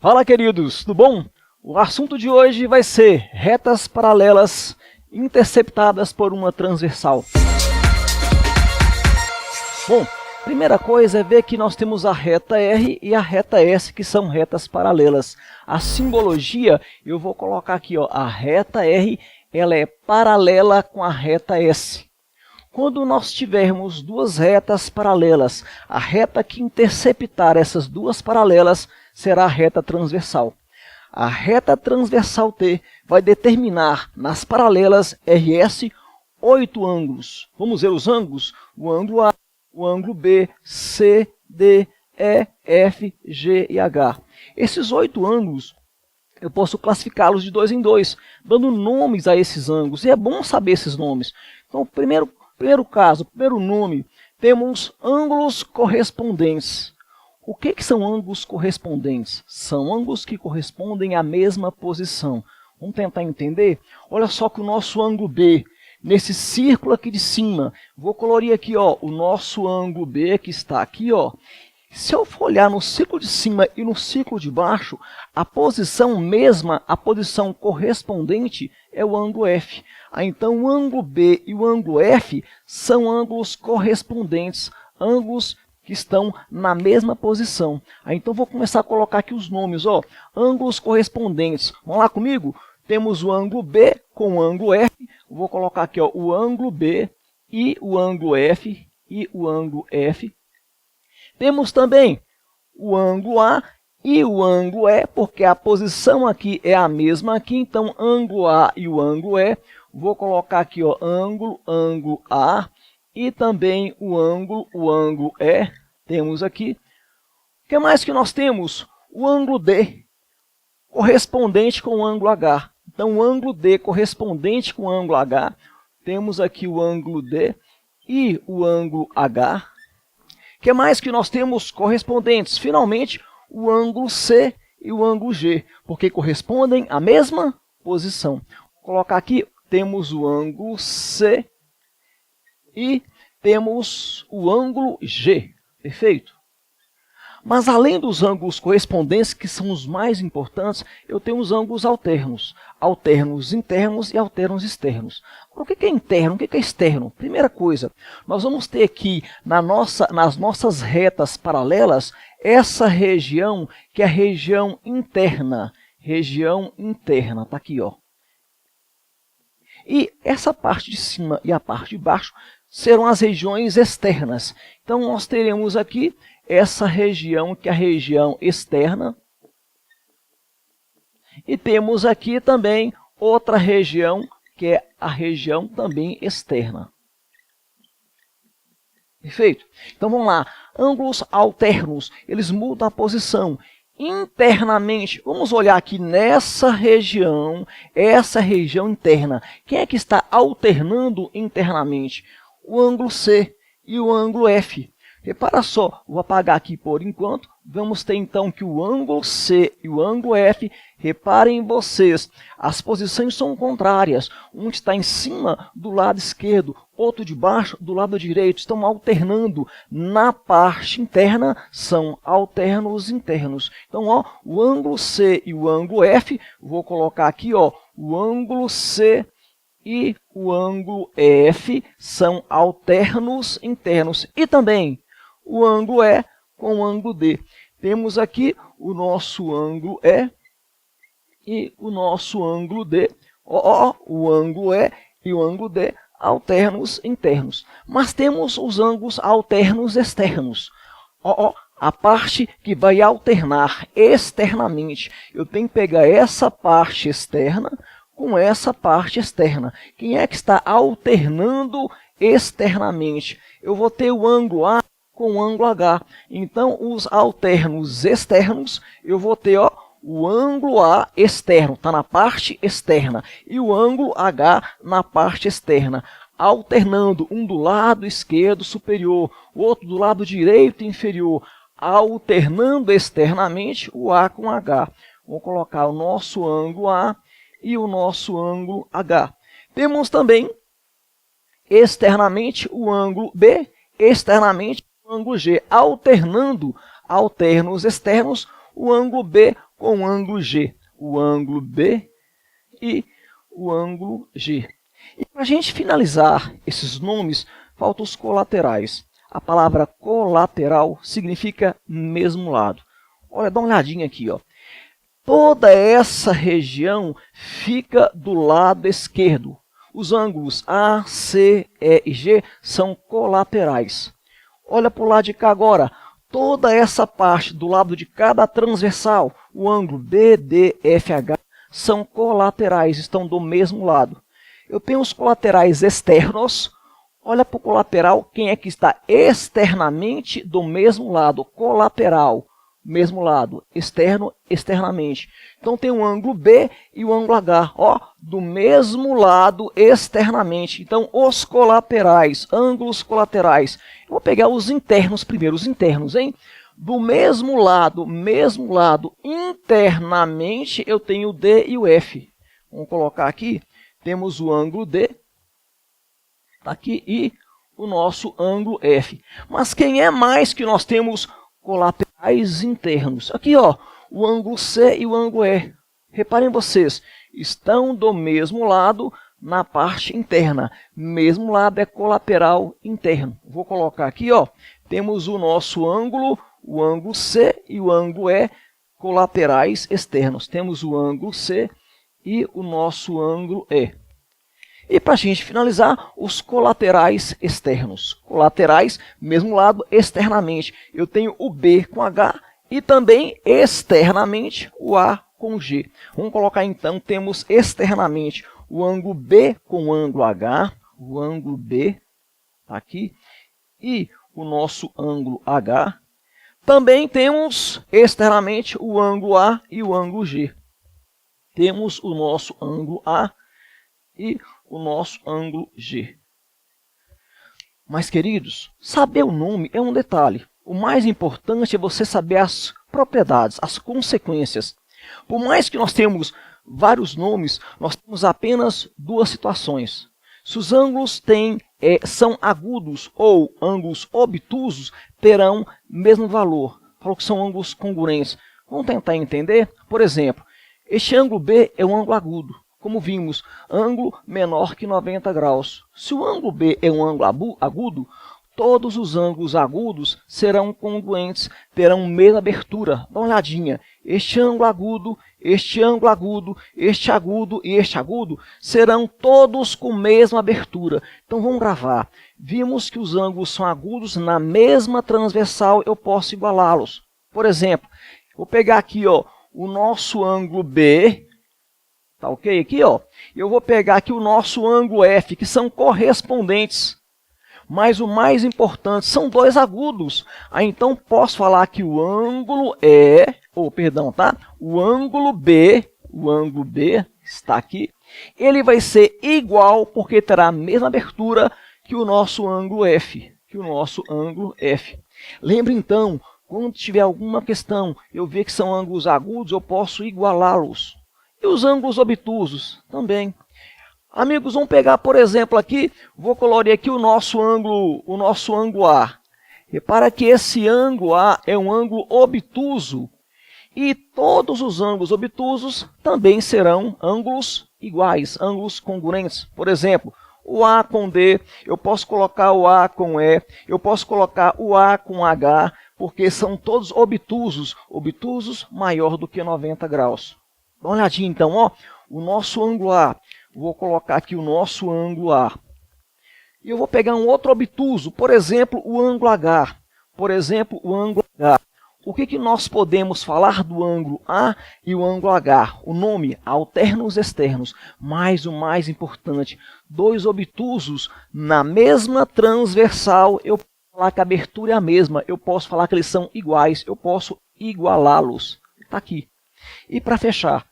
Fala, queridos, tudo bom? O assunto de hoje vai ser retas paralelas interceptadas por uma transversal. Bom, primeira coisa é ver que nós temos a reta R e a reta S, que são retas paralelas. A simbologia, eu vou colocar aqui, ó, a reta R, ela é paralela com a reta S. Quando nós tivermos duas retas paralelas, a reta que interceptar essas duas paralelas será a reta transversal. A reta transversal T vai determinar nas paralelas RS 8 ângulos. Vamos ver os ângulos? O ângulo A, o ângulo B, C, D, E, F, G e H. Esses 8 ângulos eu posso classificá-los de 2 em 2, dando nomes a esses ângulos. E é bom saber esses nomes. Então, primeiro nome, temos ângulos correspondentes. O que são ângulos correspondentes? São ângulos que correspondem à mesma posição. Vamos tentar entender? Olha só que o nosso ângulo B, nesse círculo aqui de cima, vou colorir aqui, ó, o nosso ângulo B que está aqui, ó. Se eu for olhar no círculo de cima e no círculo de baixo, a posição mesma, a posição correspondente é o ângulo F. Então o ângulo B e o ângulo F são ângulos correspondentes, ângulos que estão na mesma posição. Então vou começar a colocar aqui os nomes, ó, ângulos correspondentes. Vamos lá comigo? Temos o ângulo B com o ângulo F. Vou colocar aqui, ó, o ângulo B e o ângulo F e o ângulo F. Temos também o ângulo A e o ângulo E, porque a posição aqui é a mesma aqui, então ângulo A e o ângulo E. Vou colocar aqui, ó, ângulo A e também o ângulo E. Temos aqui. O que mais que nós temos? O ângulo D correspondente com o ângulo H. Então, o ângulo D correspondente com o ângulo H. Temos aqui o ângulo D e o ângulo H. O que mais que nós temos correspondentes? Finalmente, o ângulo C e o ângulo G, porque correspondem à mesma posição. Vou colocar aqui, temos o ângulo C e temos o ângulo G. Perfeito? Mas além dos ângulos correspondentes, que são os mais importantes, eu tenho os ângulos alternos. Alternos internos e alternos externos. O que é interno? O que é externo? Primeira coisa, nós vamos ter aqui nas nossas retas paralelas, essa região que é a região interna. Região interna, está aqui, ó. E essa parte de cima e a parte de baixo serão as regiões externas. Então, nós teremos aqui essa região, que é a região externa. E temos aqui também outra região, que é a região também externa. Perfeito? Então, vamos lá. Ângulos alternos, eles mudam a posição. Internamente, vamos olhar aqui nessa região, essa região interna. Quem é que está alternando internamente? O ângulo C e o ângulo F. Repara só, vou apagar aqui por enquanto. Vamos ter então que o ângulo C e o ângulo F, reparem vocês, as posições são contrárias. Um está em cima do lado esquerdo, outro de baixo do lado direito. Estão alternando na parte interna, são alternos internos. Então, ó, o ângulo C e o ângulo F, vou colocar aqui, ó, o ângulo C e o ângulo F são alternos internos. E também o ângulo E com o ângulo D. Temos aqui o nosso ângulo E e o nosso ângulo D. O ângulo E e o ângulo D, alternos internos. Mas temos os ângulos alternos externos. A parte que vai alternar externamente. Eu tenho que pegar essa parte externa com essa parte externa. Quem é que está alternando externamente? Eu vou ter o ângulo A com o ângulo H. Então, os alternos externos, eu vou ter, ó, o ângulo A externo, está na parte externa, e o ângulo H na parte externa, alternando um do lado esquerdo superior, o outro do lado direito inferior, alternando externamente o A com H. Vou colocar o nosso ângulo A e o nosso ângulo H. Temos também externamente o ângulo B, externamente o ângulo G, alternando alternos externos, o ângulo B com o ângulo G, o ângulo B e o ângulo G. E para a gente finalizar esses nomes, faltam os colaterais. A palavra colateral significa mesmo lado. Olha, dá uma olhadinha aqui, ó. Toda essa região fica do lado esquerdo. Os ângulos A, C, E e G são colaterais. Olha para o lado de cá agora. Toda essa parte do lado de cada transversal, o ângulo B, D, F, H, são colaterais, estão do mesmo lado. Eu tenho os colaterais externos. Olha para o colateral, quem é que está externamente do mesmo lado? Colateral, mesmo lado, externo, externamente. Então tem o ângulo B e o ângulo H, ó, do mesmo lado externamente. Então os colaterais, ângulos colaterais. Eu vou pegar os internos primeiro, os internos, hein? Do mesmo lado, internamente, eu tenho o D e o F. Vamos colocar aqui, temos o ângulo D, tá aqui, e o nosso ângulo F. Mas quem é mais que nós temos colaterais internos? Aqui, ó, o ângulo C e o ângulo E. Reparem vocês, estão do mesmo lado na parte interna. Mesmo lado é colateral interno. Vou colocar aqui, ó, temos o nosso ângulo, o ângulo C e o ângulo E, colaterais externos. Temos o ângulo C e o nosso ângulo E. E para a gente finalizar, os colaterais externos. Colaterais, mesmo lado, externamente. Eu tenho o B com H e também externamente o A com G. Vamos colocar então, temos externamente o ângulo B com o ângulo H, o ângulo B, aqui, e o nosso ângulo H. Também temos externamente o ângulo A e o ângulo G. Temos o nosso ângulo A e o nosso ângulo G. Mas, queridos, saber o nome é um detalhe. O mais importante é você saber as propriedades, as consequências. Por mais que nós temos vários nomes, nós temos apenas duas situações. Se os ângulos são agudos ou ângulos obtusos, terão mesmo valor. Falou que são ângulos congruentes. Vamos tentar entender? Por exemplo, este ângulo B é um ângulo agudo. Como vimos, ângulo menor que 90 graus. Se o ângulo B é um ângulo agudo, todos os ângulos agudos serão congruentes, terão mesma abertura. Dá uma olhadinha. Este ângulo agudo, este ângulo agudo, este agudo e este agudo serão todos com mesma abertura. Então vamos gravar. Vimos que os ângulos são agudos na mesma transversal, eu posso igualá-los. Por exemplo, vou pegar aqui, ó, o nosso ângulo B. Tá ok? Aqui, ó. Eu vou pegar aqui o nosso ângulo F, que são correspondentes. Mas o mais importante, são dois agudos. Aí então posso falar que o ângulo o ângulo B está aqui. Ele vai ser igual porque terá a mesma abertura que o nosso ângulo F, Lembre então, quando tiver alguma questão, eu ver que são ângulos agudos, eu posso igualá-los. E os ângulos obtusos também. Amigos, vamos pegar, por exemplo, aqui, vou colorir aqui o nosso ângulo A. Repara que esse ângulo A é um ângulo obtuso. E todos os ângulos obtusos também serão ângulos iguais, ângulos congruentes. Por exemplo, o A com D, eu posso colocar o A com E, eu posso colocar o A com H, porque são todos obtusos, obtusos maior do que 90 graus. Dá uma olhadinha então, ó, o nosso ângulo A. Vou colocar aqui o nosso ângulo A. E eu vou pegar um outro obtuso, por exemplo, o ângulo H. O que nós podemos falar do ângulo A e o ângulo H? O nome, alternos externos. Mas o mais importante, dois obtusos na mesma transversal, eu posso falar que a abertura é a mesma. Eu posso falar que eles são iguais, eu posso igualá-los. Está aqui. E para fechar,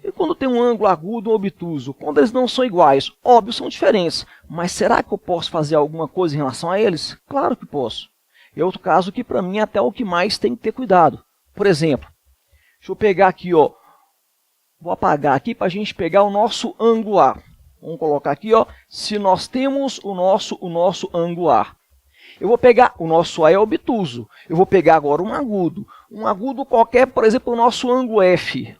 e quando tem um ângulo agudo ou obtuso, quando eles não são iguais, óbvio, são diferentes. Mas será que eu posso fazer alguma coisa em relação a eles? Claro que posso. É outro caso que para mim é até o que mais tem que ter cuidado. Por exemplo, deixa eu pegar aqui, ó. Vou apagar aqui para a gente pegar o nosso ângulo A. Vamos colocar aqui, ó. Se nós temos o nosso ângulo A. Eu vou pegar, o nosso A é obtuso. Eu vou pegar agora um agudo. um agudo qualquer, por exemplo, o nosso ângulo F.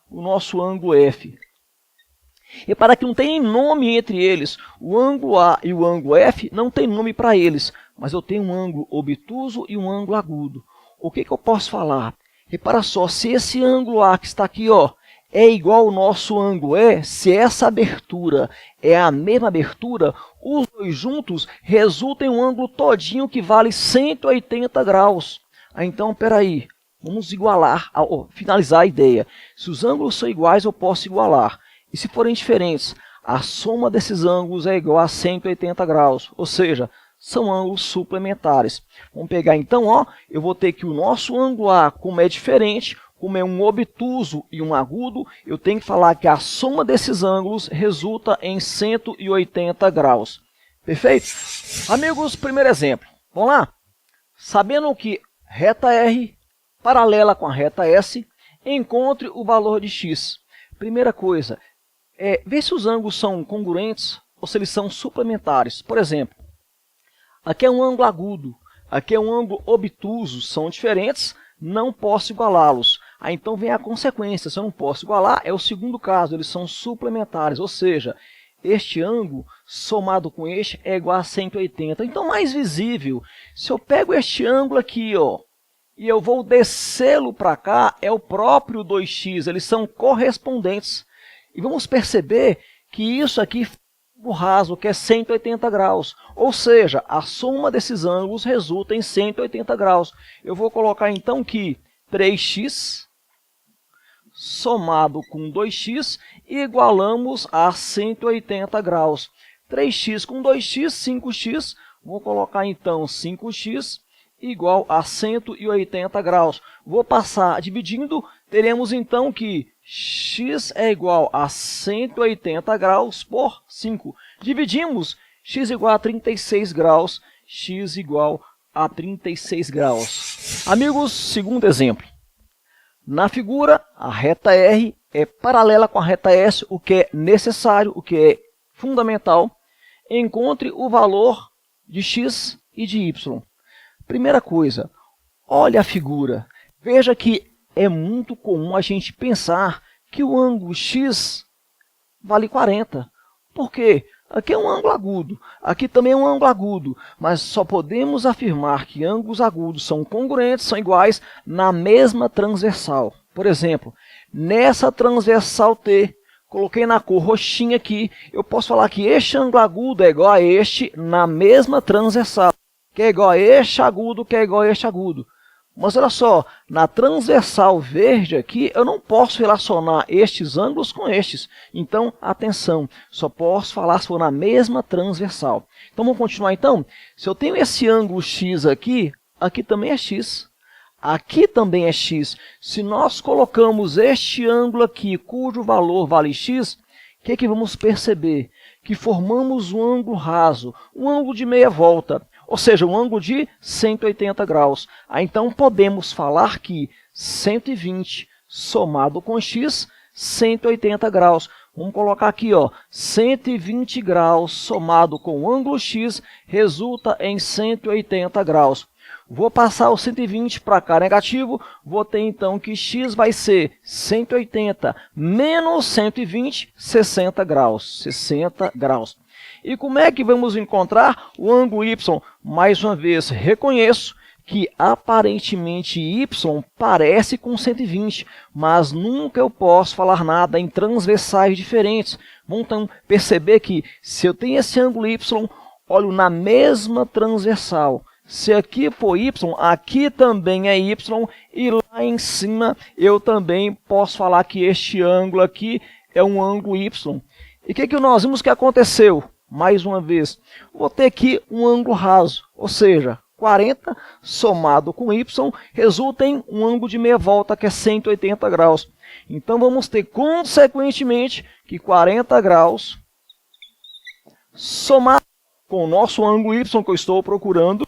E para que não tenha nome entre eles, o ângulo A e o ângulo F não tem nome para eles, mas eu tenho um ângulo obtuso e um ângulo agudo. O que eu posso falar? Repara só, se esse ângulo A que está aqui, ó, é igual ao nosso ângulo E, se essa abertura é a mesma abertura, os dois juntos resultam em um ângulo todinho que vale 180 graus. Então, peraí, vamos igualar, finalizar a ideia. Se os ângulos são iguais, eu posso igualar. E se forem diferentes, a soma desses ângulos é igual a 180 graus, ou seja, são ângulos suplementares. Vamos pegar então, ó, eu vou ter que o nosso ângulo A, como é diferente, como é um obtuso e um agudo, eu tenho que falar que a soma desses ângulos resulta em 180 graus. Perfeito? Amigos, primeiro exemplo. Vamos lá? Sabendo que reta R paralela com a reta S, encontre o valor de x. Primeira coisa, ver se os ângulos são congruentes ou se eles são suplementares. Por exemplo, aqui é um ângulo agudo, aqui é um ângulo obtuso, são diferentes, não posso igualá-los. Então vem a consequência, se eu não posso igualar, é o segundo caso, eles são suplementares, ou seja, este ângulo somado com este é igual a 180. Então, mais visível, se eu pego este ângulo aqui, ó, e eu vou descê-lo para cá, é o próprio 2x, eles são correspondentes. E vamos perceber que isso aqui o raso, que é 180 graus. Ou seja, a soma desses ângulos resulta em 180 graus. Eu vou colocar então que 3x somado com 2x igualamos a 180 graus. 3x com 2x, 5x. Vou colocar então 5x igual a 180 graus. Vou passar dividindo, teremos então que x é igual a 180 graus por 5. Dividimos, x igual a 36 graus, x igual a 36 graus. Amigos, segundo exemplo. Na figura, a reta R é paralela com a reta S, o que é necessário, o que é fundamental. Encontre o valor de x e de y. Primeira coisa, olha a figura. Veja que é muito comum a gente pensar que o ângulo x vale 40. Por quê? Aqui é um ângulo agudo, aqui também é um ângulo agudo, mas só podemos afirmar que ângulos agudos são congruentes, são iguais na mesma transversal. Por exemplo, nessa transversal T, coloquei na cor roxinha aqui, eu posso falar que este ângulo agudo é igual a este na mesma transversal, que é igual a este agudo, que é igual a este agudo. Mas olha só, na transversal verde aqui, eu não posso relacionar estes ângulos com estes. Então, atenção, só posso falar se for na mesma transversal. Então, vamos continuar então? Se eu tenho esse ângulo x aqui, aqui também é x. Aqui também é x. Se nós colocamos este ângulo aqui, cujo valor vale x, o que vamos perceber? Que formamos um ângulo raso, um ângulo de meia volta. Ou seja, um ângulo de 180 graus. Então, podemos falar que 120 somado com x, 180 graus. Vamos colocar aqui, ó, 120 graus somado com o ângulo x resulta em 180 graus. Vou passar o 120 para cá negativo, vou ter então que x vai ser 180 menos 120, 60 graus. 60 graus. E como é que vamos encontrar o ângulo y? Mais uma vez, reconheço que aparentemente y parece com 120, mas nunca eu posso falar nada em transversais diferentes. Vamos então perceber que se eu tenho esse ângulo y, olho na mesma transversal. Se aqui for y, aqui também é y, e lá em cima eu também posso falar que este ângulo aqui é um ângulo y. E o que nós vimos que aconteceu? Mais uma vez, vou ter aqui um ângulo raso, ou seja, 40 somado com y resulta em um ângulo de meia volta que é 180 graus. Então vamos ter consequentemente que 40 graus somado com o nosso ângulo y que eu estou procurando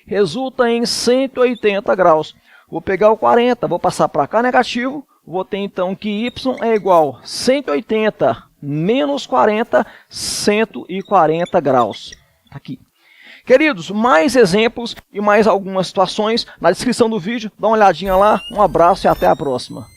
resulta em 180 graus. Vou pegar o 40, vou passar para cá negativo, vou ter então que y é igual a 180 menos 40, 140 graus. Aqui. Queridos, mais exemplos e mais algumas situações na descrição do vídeo. Dá uma olhadinha lá, um abraço e até a próxima.